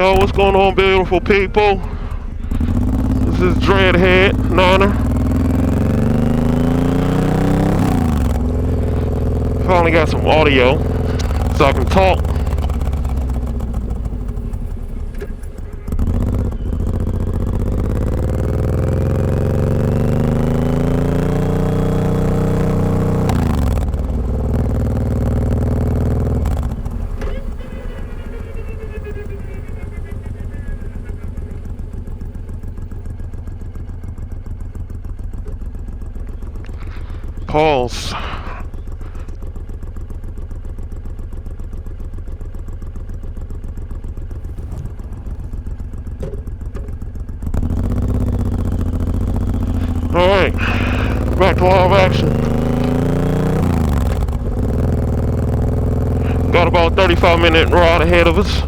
Yo, what's going on, beautiful people? This is Dreadheaded, Niner. Finally got some audio so I can talk. Pause. Alright, back to live action. Got about a 35-minute ride ahead of us.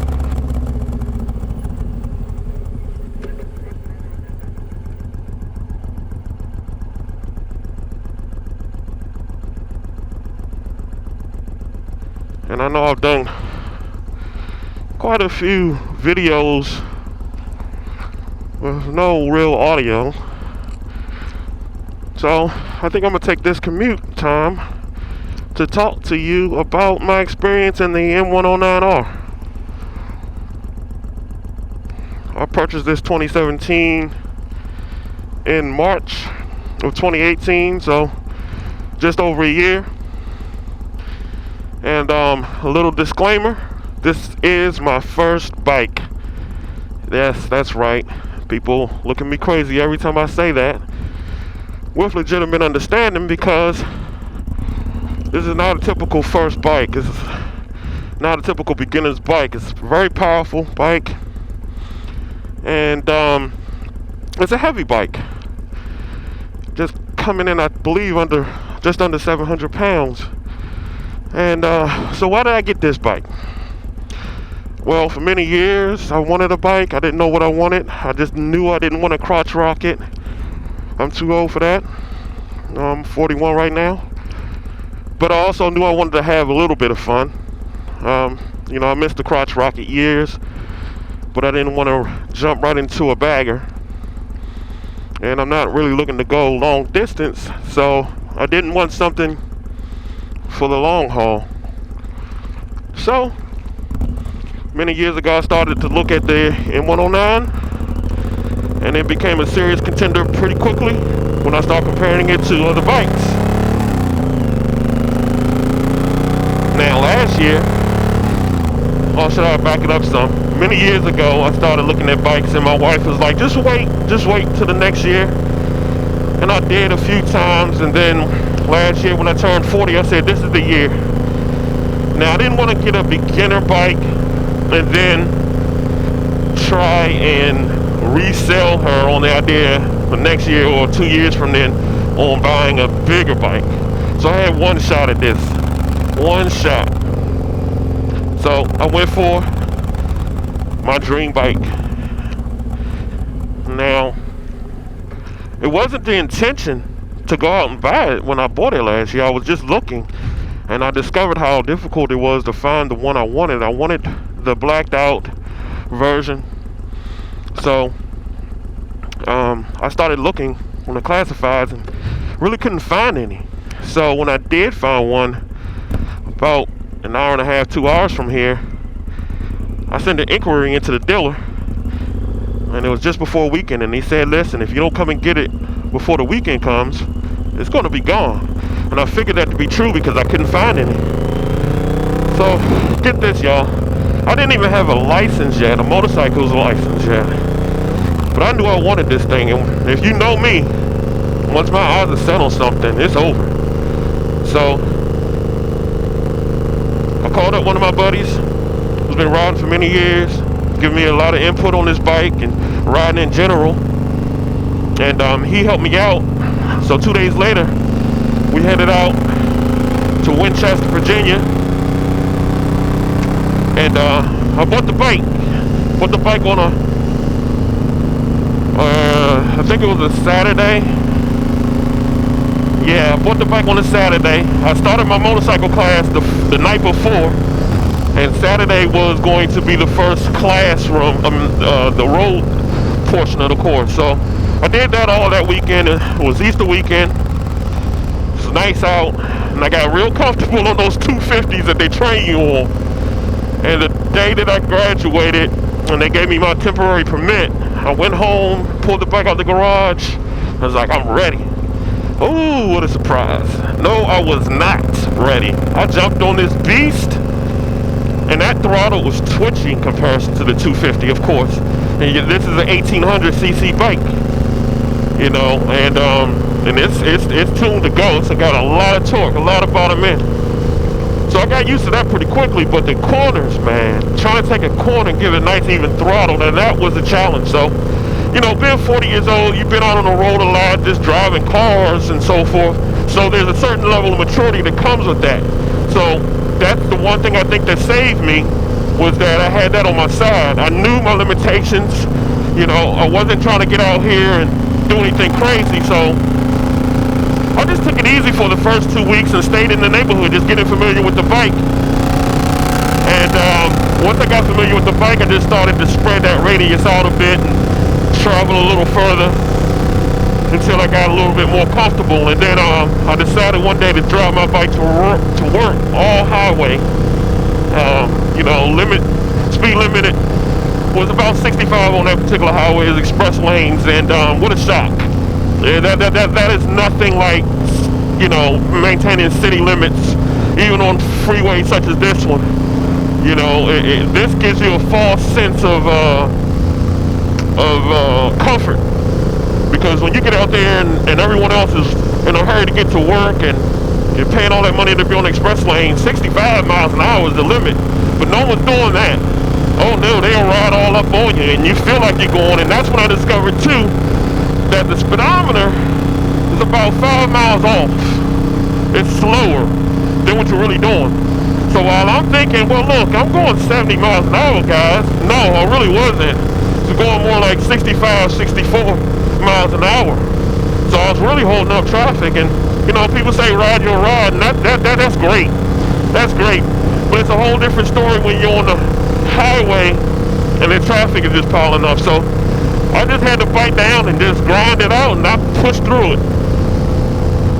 And I know I've done quite a few videos with no real audio. So I think I'm gonna take this commute time to talk to you about my experience in the M109R. I purchased this 2017 in March of 2018, so just over a year. And a little disclaimer, this is my first bike. Yes, that's right. People look at me crazy every time I say that, with legitimate understanding, because this is not a typical first bike. It's not a typical beginner's bike. It's a very powerful bike, and it's a heavy bike. Just coming in, I believe, just under 700 pounds. And so why did I get this bike? Well, for many years I wanted a bike. I didn't know what I wanted. I just knew I didn't want a crotch rocket. I'm too old for that. I'm 41 right now. But I also knew I wanted to have a little bit of fun. You know, I missed the crotch rocket years, but I didn't want to jump right into a bagger. And I'm not really looking to go long distance, so I didn't want something for the long haul. So many years ago I started to look at the M109, and it became a serious contender pretty quickly when I started comparing it to other bikes. Now last year, or should I back it up some? Many years ago I started looking at bikes, and my wife was like, just wait till the next year. And I did a few times, and then last year when I turned 40, I said, this is the year. Now I didn't want to get a beginner bike and then try and resell her on the idea for next year or 2 years from then on buying a bigger bike. So I had one shot at this. One shot. So I went for my dream bike. Now, it wasn't the intention to go out and buy it when I bought it last year. I was just looking, and I discovered how difficult it was to find the one I wanted. I wanted the blacked out version. So I started looking on the classifieds and really couldn't find any. So when I did find one, about an hour and a half, 2 hours from here, I sent an inquiry into the dealer, and it was just before weekend, and he said, listen, if you don't come and get it before the weekend comes, it's going to be gone. And I figured that to be true because I couldn't find any. So get this, y'all, I didn't even have a license yet, a motorcycle's license yet, but I knew I wanted this thing. And if you know me, once my eyes are set on something, it's over. So I called up one of my buddies who's been riding for many years, giving me a lot of input on this bike and riding in general, and he helped me out. So 2 days later, we headed out to Winchester, Virginia, and I bought the bike. Bought the bike on I think it was a Saturday. Yeah, I bought the bike on a Saturday. I started my motorcycle class the night before, And Saturday was going to be the first classroom, the road portion of the course. So I did that all that weekend. It was Easter weekend. It was nice out, and I got real comfortable on those 250s that they train you on. And the day that I graduated, and they gave me my temporary permit, I went home, pulled the bike out the garage. I was like, I'm ready. Oh, what a surprise. No, I was not ready. I jumped on this beast, and that throttle was twitching in comparison to the 250, of course. And this is an 1800cc bike, you know, and it's tuned to go. It's got a lot of torque, a lot of bottom end. So I got used to that pretty quickly, but the corners, man, trying to take a corner and give it a nice even throttle, and that was a challenge. So, you know, being 40 years old, you've been out on the road a lot, just driving cars and so forth. So there's a certain level of maturity that comes with that. So that's the one thing I think that saved me, was that I had that on my side. I knew my limitations. You know, I wasn't trying to get out here and do anything crazy. So I just took it easy for the first 2 weeks and stayed in the neighborhood, just getting familiar with the bike. And once I got familiar with the bike, I just started to spread that radius out a bit and travel a little further until I got a little bit more comfortable. And then I decided one day to drive my bike to work all highway. You know, speed limit was about 65 on that particular highway, is express lanes, and what a shock. Yeah, that is nothing like, you know, maintaining city limits, even on freeways such as this one. You know, this gives you a false sense of comfort, because when you get out there and everyone else is in a hurry to get to work and you're paying all that money to be on the express lane, 65 miles an hour is the limit, but no one's doing that. Oh no, they'll ride all up on you and you feel like you're going. And that's when I discovered too that the speedometer is about 5 miles off. It's slower than what you're really doing. So while I'm thinking, well look, I'm going 70 miles an hour, guys. No, I really wasn't. It's going more like 65, 64 miles an hour. So I was really holding up traffic. And you know, people say ride your ride, and that's great. That's great. But it's a whole different story when you're on the highway and the traffic is just piling up. So I just had to bite down and just grind it out, and I pushed through it.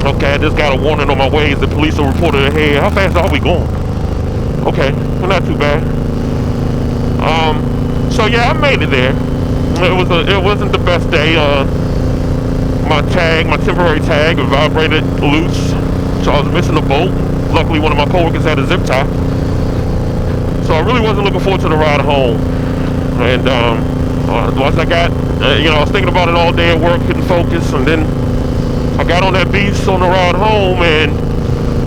Okay, I just got a warning on my way. The police are reported ahead. How fast are we going? Okay, well, not too bad. So yeah, I made it there. It wasn't the best day. My temporary tag, vibrated loose, so I was missing a bolt. Luckily, one of my coworkers had a zip tie. So I really wasn't looking forward to the ride home. And once I got, you know, I was thinking about it all day at work, couldn't focus, and then I got on that beast on the ride home and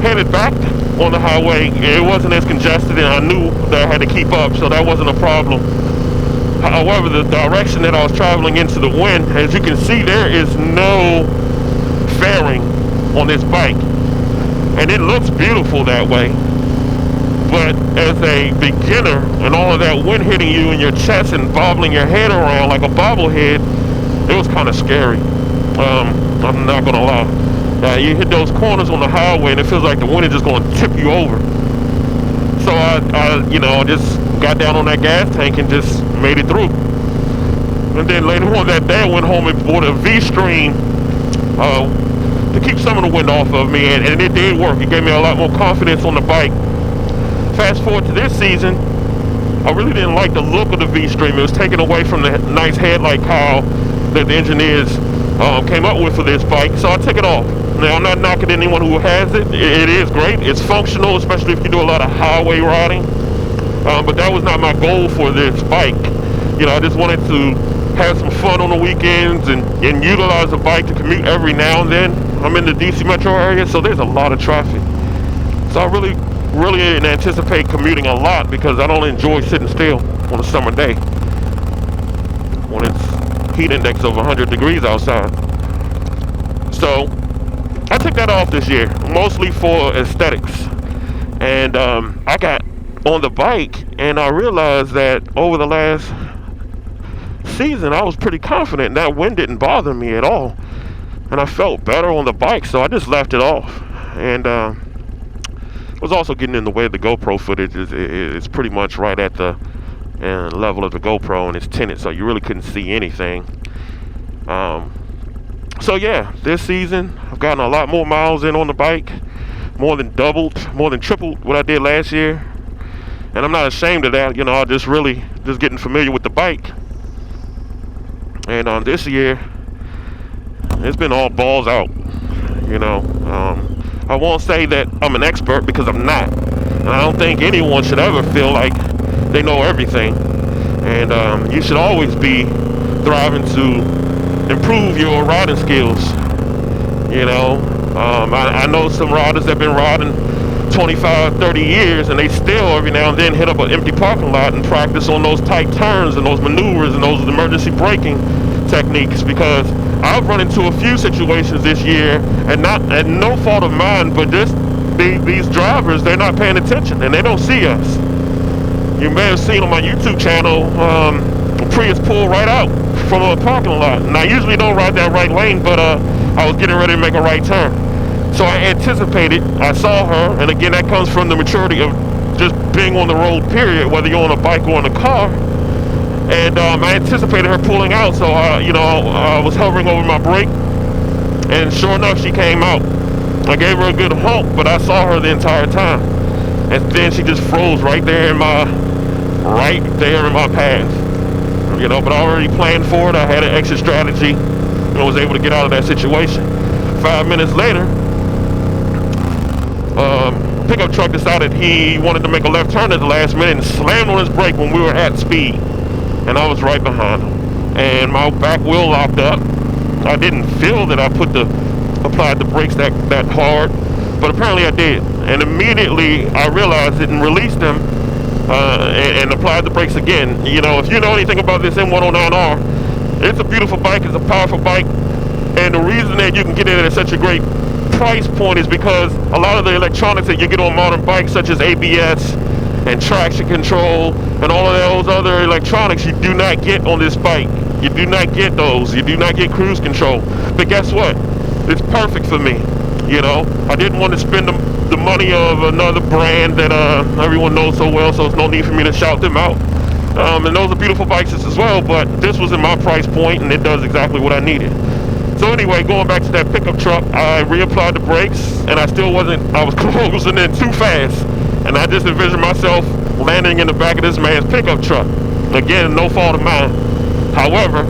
headed back on the highway. It wasn't as congested, and I knew that I had to keep up, so that wasn't a problem. However, the direction that I was traveling into the wind, as you can see, there is no fairing on this bike, and it looks beautiful that way. But as a beginner, and all of that wind hitting you in your chest and bobbling your head around like a bobblehead, it was kind of scary. I'm not gonna lie. You hit those corners on the highway and it feels like the wind is just gonna tip you over. So I you know, just got down on that gas tank and just made it through. And then later on that day, I went home and bought a V-string to keep some of the wind off of me, and it did work. It gave me a lot more confidence on the bike. Fast forward to this season, I really didn't like the look of the V-string. It was taken away from the nice headlight cowl that the engineers came up with for this bike, so I took it off. Now, I'm not knocking anyone who has it. It is great. It's functional, especially if you do a lot of highway riding. But that was not my goal for this bike. You know, I just wanted to have some fun on the weekends and utilize the bike to commute every now and then. I'm in the DC metro area, so there's a lot of traffic. So I really anticipate commuting a lot, because I don't enjoy sitting still on a summer day when it's heat index of 100 degrees outside. So I took that off this year, mostly for aesthetics. And I got on the bike and I realized that over the last season I was pretty confident, and that wind didn't bother me at all, and I felt better on the bike, so I just left it off. And was also getting in the way of the GoPro footage. It's pretty much right at the level of the GoPro, and it's tinted, so you really couldn't see anything. So yeah, this season I've gotten a lot more miles in on the bike, more than tripled what I did last year, and I'm not ashamed of that. I just getting familiar with the bike. And this year it's been all balls out. I won't say that I'm an expert, because I'm not, and I don't think anyone should ever feel like they know everything. And you should always be thriving to improve your riding skills. I know some riders that have been riding 25, 30 years, and they still every now and then hit up an empty parking lot and practice on those tight turns and those maneuvers and those emergency braking techniques, because I've run into a few situations this year, and no fault of mine, but just these drivers, they're not paying attention and they don't see us. You may have seen on my YouTube channel, Prius pull right out from a parking lot, and I usually don't ride that right lane, but I was getting ready to make a right turn. So I anticipated, I saw her, and again, that comes from the maturity of just being on the road, period, whether you're on a bike or in a car. And I anticipated her pulling out, so I was hovering over my brake, and sure enough, she came out. I gave her a good honk, but I saw her the entire time, and then she just froze right there in my path. But I already planned for it. I had an exit strategy, and I was able to get out of that situation. 5 minutes later, pickup truck decided he wanted to make a left turn at the last minute and slammed on his brake when we were at speed. And I was right behind him, and my back wheel locked up. I didn't feel that I applied the brakes that hard, but apparently I did. And immediately I realized it and released them, and applied the brakes again. If you know anything about this M109R, it's a beautiful bike, it's a powerful bike, and the reason that you can get it at such a great price point is because a lot of the electronics that you get on modern bikes, such as ABS and traction control and all of those other electronics, you do not get on this bike. You do not get those. You do not get cruise control. But guess what? It's perfect for me. I didn't want to spend the money of another brand that everyone knows so well, so there's no need for me to shout them out. And those are beautiful bikes as well, but this was in my price point, and it does exactly what I needed. So anyway, going back to that pickup truck, I reapplied the brakes, and I was closing in too fast. And I just envisioned myself landing in the back of this man's pickup truck. Again, no fault of mine. However,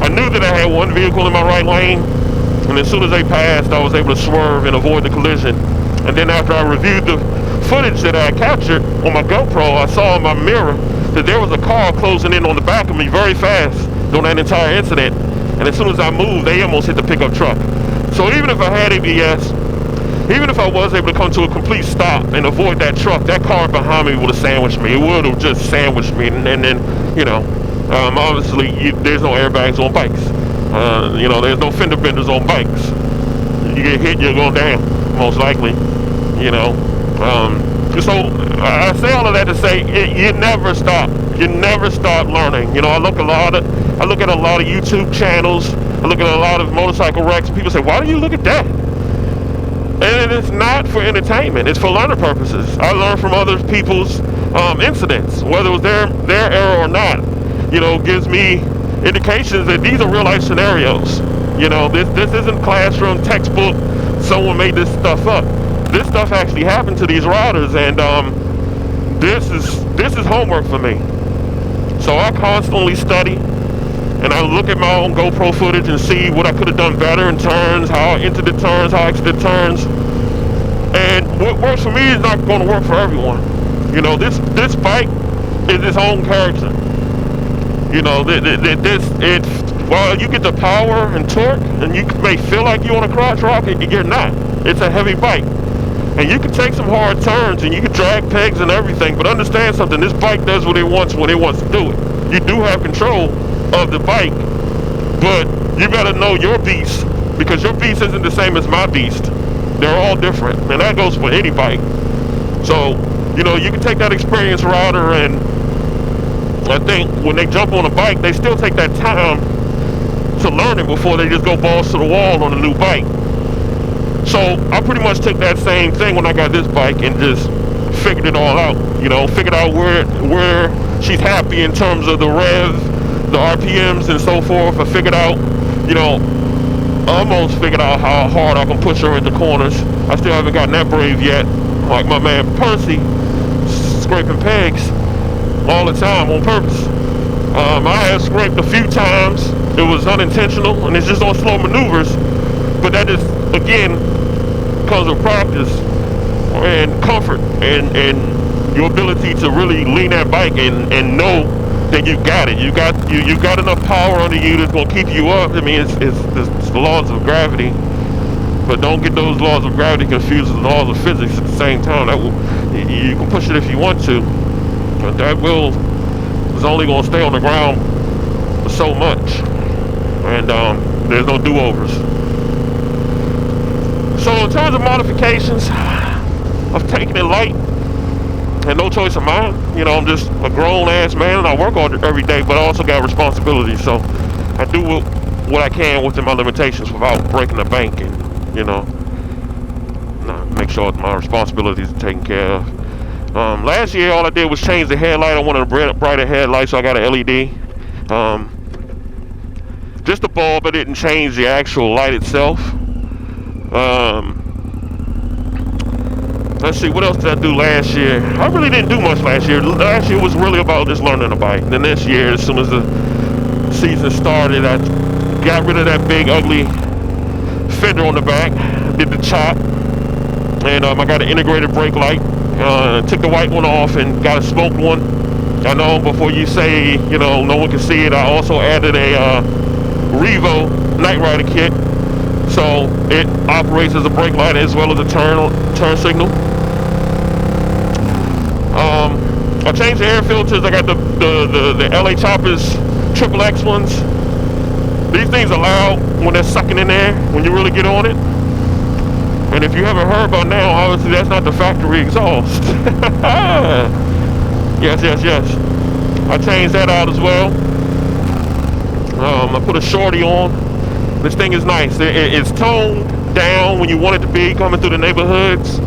I knew that I had one vehicle in my right lane, and as soon as they passed, I was able to swerve and avoid the collision. And then after I reviewed the footage that I captured on my GoPro, I saw in my mirror that there was a car closing in on the back of me very fast during that entire incident. And as soon as I moved, they almost hit the pickup truck. So even if I had ABS, even if I was able to come to a complete stop and avoid that truck, that car behind me would have sandwiched me. It would have just sandwiched me. And then, obviously, there's no airbags on bikes. There's no fender benders on bikes. You get hit, you're going down, most likely. So I say all of that to say you never stop. You never stop learning. I look at a lot of YouTube channels. I look at a lot of motorcycle wrecks. People say, "Why do you look at that?" And it's not for entertainment. It's for learning purposes. I learn from other people's incidents, whether it was their error or not. Gives me indications that these are real life scenarios. This isn't classroom textbook. Someone made this stuff up. This stuff actually happened to these riders, and this is homework for me. So I constantly study, and I look at my own GoPro footage and see what I could have done better in turns, how I entered the turns, how I exited turns. And what works for me is not going to work for everyone. This bike is its own character. While you get the power and torque, and you may feel like you're on a crotch rocket, you're not. It's a heavy bike. And you can take some hard turns, and you can drag pegs and everything, but understand something, this bike does what it wants when it wants to do it. You do have control of the bike, but you better know your beast, because your beast isn't the same as my beast. They're all different, and that goes for any bike. So, you can take that experienced rider, and I think when they jump on a bike, they still take that time to learn it before they just go balls to the wall on a new bike. So I pretty much took that same thing when I got this bike and just figured it all out. You know, figured out where she's happy in terms of the rev, the RPMs, and so forth. I figured out, you know, almost figured out how hard I can push her into corners. I still haven't gotten that brave yet. Like my man Percy, scraping pegs all the time on purpose. I have scraped a few times. It was unintentional, and it's just on slow maneuvers. But that is, again, comes with practice and comfort and your ability to really lean that bike and know that you got it. You got enough power under you that's gonna keep you up. I mean, it's the laws of gravity, but don't get those laws of gravity confused with the laws of physics at the same time. You can push it if you want to, but that wheel is only gonna stay on the ground so much, and there's no do-overs. So in terms of modifications, I've taken it light. And no choice of mine. You know, I'm just a grown-ass man, and I work on it every day, but I also got responsibilities. So I do what I can within my limitations without breaking the bank, and, you know, make sure my responsibilities are taken care of. Last year, all I did was change the headlight. I wanted a brighter headlight, so I got an LED. Just the bulb, I didn't change the actual light itself. Let's see, what else did I do last year? I really didn't do much last year. Last year was really about just learning the bike. Then this year, as soon as the season started, I got rid of that big, ugly fender on the back, did the chop, and I got an integrated brake light. Took the white one off and got a smoked one. I know, before you say, you know, no one can see it, I also added a Revo Night Rider kit. So it operates as a brake light as well as a turn signal. I changed the air filters. I got the LA Choppers XXX ones. These things are loud when they're sucking in there, when you really get on it. And if you haven't heard by now, obviously that's not the factory exhaust. Yes. I changed that out as well. I put a shorty on. This thing is nice. It's toned down when you want it to be, coming through the neighborhoods.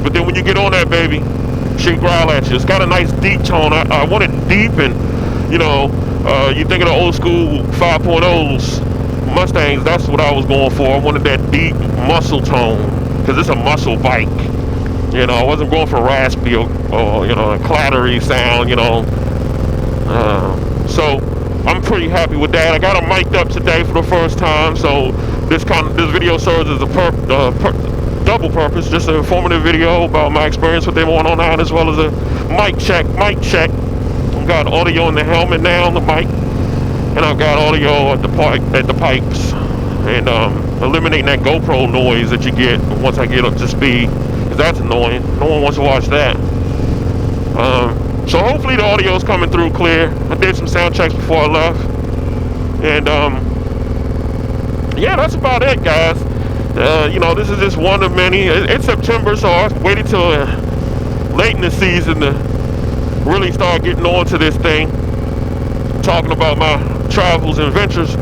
But then when you get on that baby, she growl at you. It's got a nice deep tone. I want it deep, and, you know, you think of the old school 5.0s, Mustangs, that's what I was going for. I wanted that deep muscle tone, because it's a muscle bike. You know, I wasn't going for raspy or you know, a clattery sound, you know. So I'm pretty happy with that. I got them mic'd up today for the first time, so this video serves as a double purpose, just an informative video about my experience with them 109, as well as a mic check. I've got audio in the helmet now on the mic, and I've got audio at the pipes, and eliminating that GoPro noise that you get once I get up to speed, because that's annoying. No one wants to watch that. So hopefully the audio is coming through clear. I did some sound checks before I left, and yeah, that's about it, guys. You know, this is just one of many. It's September, so I waited till late in the season to really start getting on to this thing, talking about my travels and ventures.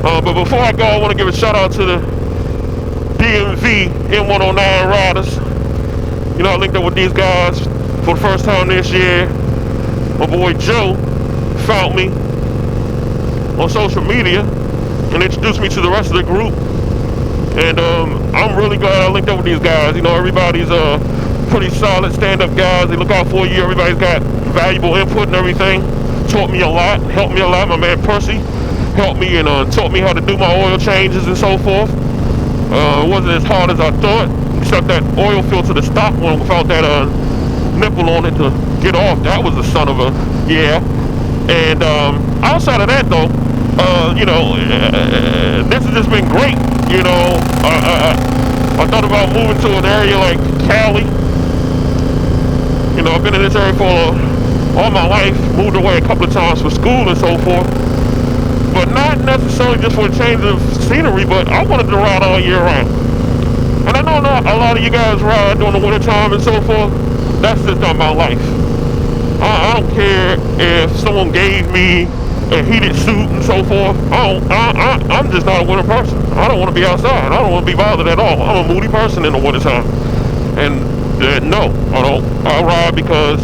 But before I go, I want to give a shout out to the DMV M109 riders. You know, I linked up with these guys for the first time this year. My boy Joe found me on social media and introduced me to the rest of the group. And I'm really glad I linked up with these guys. You know, everybody's pretty solid stand-up guys. They look out for you. Everybody's got valuable input and everything. Taught me a lot, helped me a lot. My man Percy helped me and taught me how to do my oil changes and so forth. It wasn't as hard as I thought, except that oil filter, the stock one, without that nipple on it to get off. That was a son of a, yeah. And outside of that, though, you know, this has just been great. You know, I thought about moving to an area like Cali. You know, I've been in this area for all my life, moved away a couple of times for school and so forth. But not necessarily just for a change of scenery, but I wanted to ride all year round. And I know not a lot of you guys ride during the winter time and so forth. That's just not my life. I don't care if someone gave me a heated suit and so forth. I'm just not a winter person. I don't want to be outside. I don't want to be bothered at all. I'm a moody person in the wintertime. And no, I don't. I ride because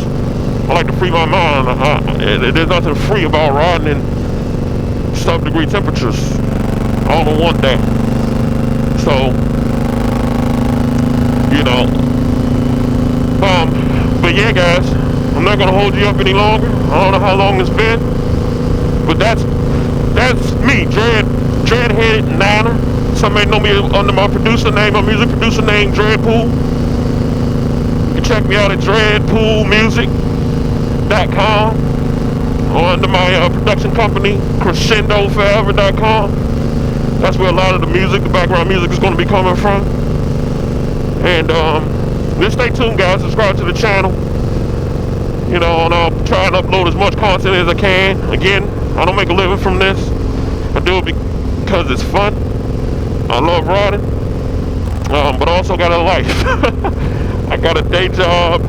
I like to free my mind. There's nothing free about riding in sub-degree temperatures all in one day. So, you know, but yeah, guys, I'm not gonna hold you up any longer. I don't know how long it's been, but that's me, Dreadheaded Niner. Some may know me under my producer name, my music producer name, Dreadpool. You can check me out at dreadpoolmusic.com or under my production company, crescendoforever.com. That's where a lot of the music, the background music, is going to be coming from. And just stay tuned, guys. Subscribe to the channel. You know, and I'll try and upload as much content as I can. Again, I don't make a living from this. I do it because it's fun. I love riding, but I also got a life. I got a day job.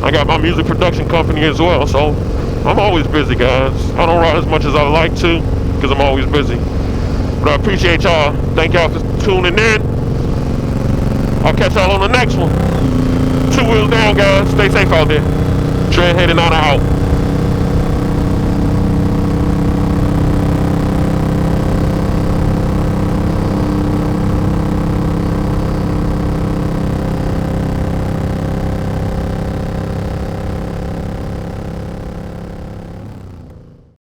I got my music production company as well. So I'm always busy, guys. I don't ride as much as I like to because I'm always busy. But I appreciate y'all. Thank y'all for tuning in. I'll catch y'all on the next one. 2 wheels down, guys. Stay safe out there. Dreadheaded on out.